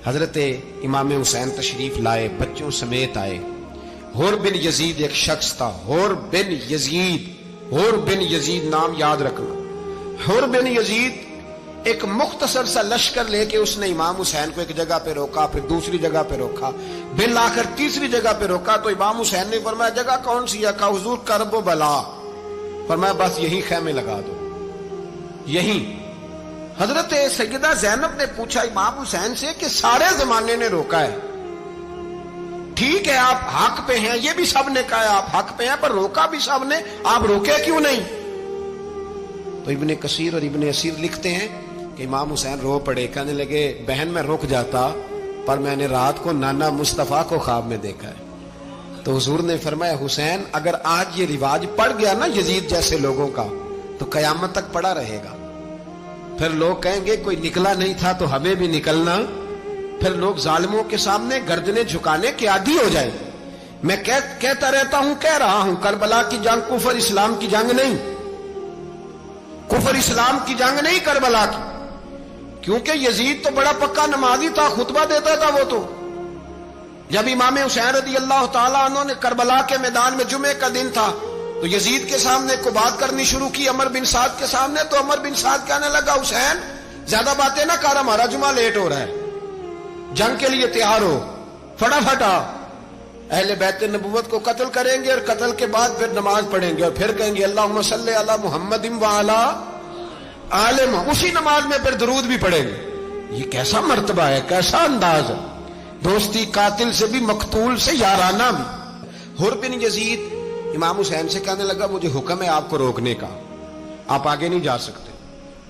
حضرت امام حسین تشریف لائے، بچوں سمیت آئے۔ حور بن یزید ایک شخص تھا، حور بن یزید، حور بن یزید نام یاد رکھنا۔ حور بن یزید ایک مختصر سا لشکر لے کے اس نے امام حسین کو ایک جگہ پہ روکا، پھر دوسری جگہ پہ روکا، بالآخر تیسری جگہ پہ روکا تو امام حسین نے فرمایا جگہ کون سی ہے؟ کہا حضور کرب و بلا۔ فرمایا بس یہی خیمے لگا دو، یہی۔ حضرت سیدہ زینب نے پوچھا امام حسین سے کہ سارے زمانے نے روکا ہے، ٹھیک ہے آپ حق پہ ہیں، یہ بھی سب نے کہا ہے آپ حق پہ ہیں، پر روکا بھی سب نے، آپ روکے کیوں نہیں؟ تو ابن کثیر اور ابن اسیر لکھتے ہیں کہ امام حسین رو پڑے، کہنے لگے بہن میں رک جاتا پر میں نے رات کو نانا مصطفیٰ کو خواب میں دیکھا ہے۔ تو حضور نے فرمایا حسین اگر آج یہ رواج پڑ گیا نا یزید جیسے لوگوں کا تو قیامت تک پڑا رہے گا، پھر لوگ کہیں گے کوئی نکلا نہیں تھا تو ہمیں بھی نکلنا، پھر لوگ ظالموں کے سامنے گردنیں جھکانے کے عادی ہو جائیں۔ میں کہتا رہتا ہوں، کہہ رہا ہوں، کربلا کی جنگ کفر اسلام کی جنگ نہیں، کفر اسلام کی جنگ نہیں کربلا کی، کیونکہ یزید تو بڑا پکا نمازی تھا، خطبہ دیتا تھا وہ تو۔ جب امام حسین رضی اللہ تعالیٰ عنہ نے کربلا کے میدان میں جمعے کا دن تھا تو یزید کے سامنے کو بات کرنی شروع کی عمر بن سعد کے سامنے، تو عمر بن سعد کہنے لگا حسین زیادہ باتیں نہ کر، ہمارا جمعہ لیٹ ہو رہا ہے، جنگ کے لیے تیار ہو، فٹافٹ آ۔ اہل بیت نبوت کو قتل کریں گے اور قتل کے بعد پھر نماز پڑھیں گے اور پھر کہیں گے اللہم صلی علی محمد وعلی آل محمد، اسی نماز میں پھر درود بھی پڑھیں گے۔ یہ کیسا مرتبہ ہے، کیسا انداز ہے، دوستی قاتل سے بھی مقتول سے یارانہ بھی۔ حور بن یزید امام حسین سے کہنے لگا مجھے حکم ہے آپ کو روکنے کا، آپ آگے نہیں جا سکتے۔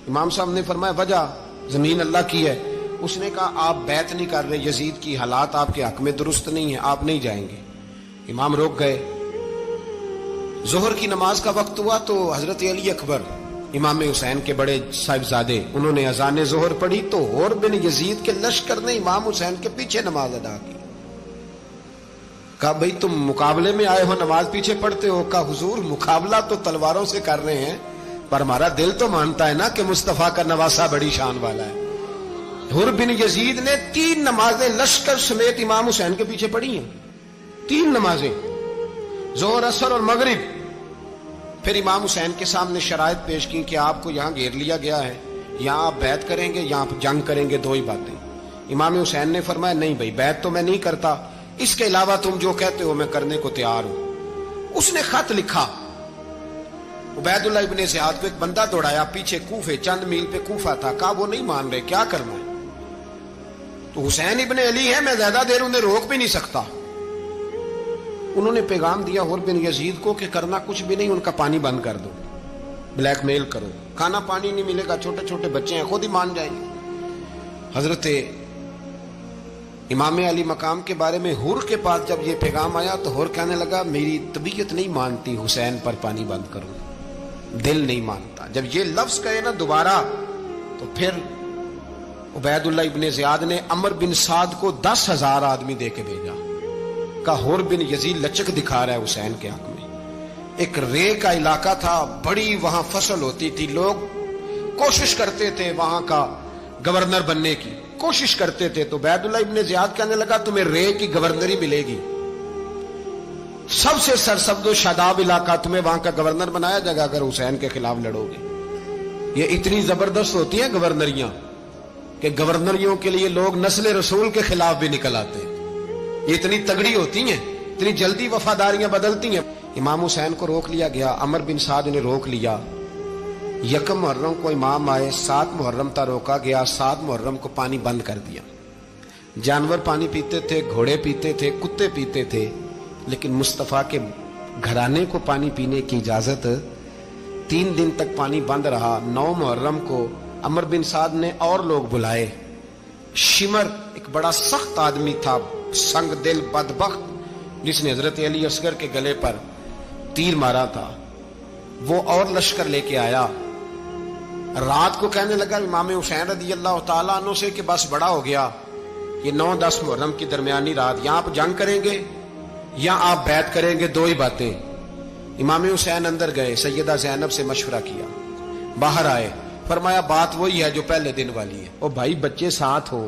امام صاحب نے فرمایا وجہ؟ زمین اللہ کی ہے۔ اس نے کہا آپ بیعت نہیں کر رہے، یزید کی حالات آپ کے حق میں درست نہیں ہیں، آپ نہیں جائیں گے۔ امام روک گئے۔ ظہر کی نماز کا وقت ہوا تو حضرت علی اکبر امام حسین کے بڑے صاحبزادے انہوں نے اذان ظہر پڑھی تو حور بن یزید کے لشکر نے امام حسین کے پیچھے نماز ادا کی۔ کہا بھئی تم مقابلے میں آئے ہو، نماز پیچھے پڑھتے ہو؟ کہا حضور مقابلہ تو تلواروں سے کر رہے ہیں پر ہمارا دل تو مانتا ہے نا کہ مصطفیٰ کا نواسہ بڑی شان والا ہے۔ حور بن یزید نے 3 نمازیں لشکر سمیت امام حسین کے پیچھے پڑھی ہیں، 3 نمازیں، ظہر اثر اور مغرب۔ پھر امام حسین کے سامنے شرائط پیش کی کہ آپ کو یہاں گھیر لیا گیا ہے، یہاں آپ بیعت کریں گے، یہاں آپ جنگ کریں گے، 2 ہی باتیں۔ امام حسین نے فرمایا نہیں بھائی بیعت تو میں نہیں کرتا، اس کے علاوہ تم جو کہتے ہو میں کرنے کو تیار ہوں۔ اس نے خط لکھا، عبید اللہ ابن زیاد کو ایک بندہ دوڑایا پیچھے، کوفے چند میل پہ کوفہ تھا، کہا وہ نہیں مان رہے، کیا کرنا ہے؟ تو حسین ابن علی ہے، میں زیادہ دیر انہیں روک بھی نہیں سکتا۔ انہوں نے پیغام دیا حور بن یزید کو کہ کرنا کچھ بھی نہیں، ان کا پانی بند کر دو، بلیک میل کرو، کھانا پانی نہیں ملے گا، چھوٹے چھوٹے بچے ہیں، خود ہی مان جائیں گے۔ حضرت امام علی مقام کے بارے میں حور کے پاس جب یہ پیغام آیا تو حور کہنے لگا میری طبیعت نہیں مانتی حسین پر پانی بند کروں، دل نہیں مانتا۔ جب یہ لفظ کہے نا دوبارہ تو پھر عبید اللہ ابن زیاد نے عمر بن سعد کو 10,000 آدمی دے کے بھیجا، کہا حور بن یزید لچک دکھا رہا ہے حسین کے حق میں۔ ایک رے کا علاقہ تھا، بڑی وہاں فصل ہوتی تھی، لوگ کوشش کرتے تھے وہاں کا گورنر بننے کی، کوشش کرتے تھے۔ تو عبید اللہ ابن زیاد کہنے لگا تمہیں رے کی گورنری ملے گی، سب سے سرسبز و شاداب علاقہ، تمہیں وہاں کا گورنر بنایا جائے گا اگر حسین کے خلاف لڑو گے۔ یہ اتنی زبردست ہوتی ہیں گورنریاں کہ گورنریوں کے لیے لوگ نسل رسول کے خلاف بھی نکل آتے ہیں، یہ اتنی تگڑی ہوتی ہیں، اتنی جلدی وفاداریاں بدلتی ہیں۔ امام حسین کو روک لیا گیا، عمر بن سعد نے روک لیا۔ 1 محرم کو امام آئے، 7 محرم تا روکا گیا، 7 محرم کو پانی بند کر دیا۔ جانور پانی پیتے تھے، گھوڑے پیتے تھے، کتے پیتے تھے، لیکن مصطفیٰ کے گھرانے کو پانی پینے کی اجازت، 3 دن تک پانی بند رہا۔ 9 محرم کو عمر بن سعد نے اور لوگ بلائے۔ شمر ایک بڑا سخت آدمی تھا، سنگ دل بدبخت، جس نے حضرت علی اصغر کے گلے پر تیر مارا تھا، وہ اور لشکر لے کے آیا۔ رات کو کہنے لگا امام حسین رضی اللہ تعالیٰ عنہ سے کہ بس بڑا ہو گیا، یہ 9-10 محرم کی درمیانی رات، یہاں آپ جنگ کریں گے یا آپ بیعت کریں گے، 2 ہی باتیں۔ امام حسین اندر گئے، سیدہ زینب سے مشورہ کیا، باہر آئے، فرمایا بات وہی ہے جو پہلے دن والی ہے۔ او بھائی بچے ساتھ ہو،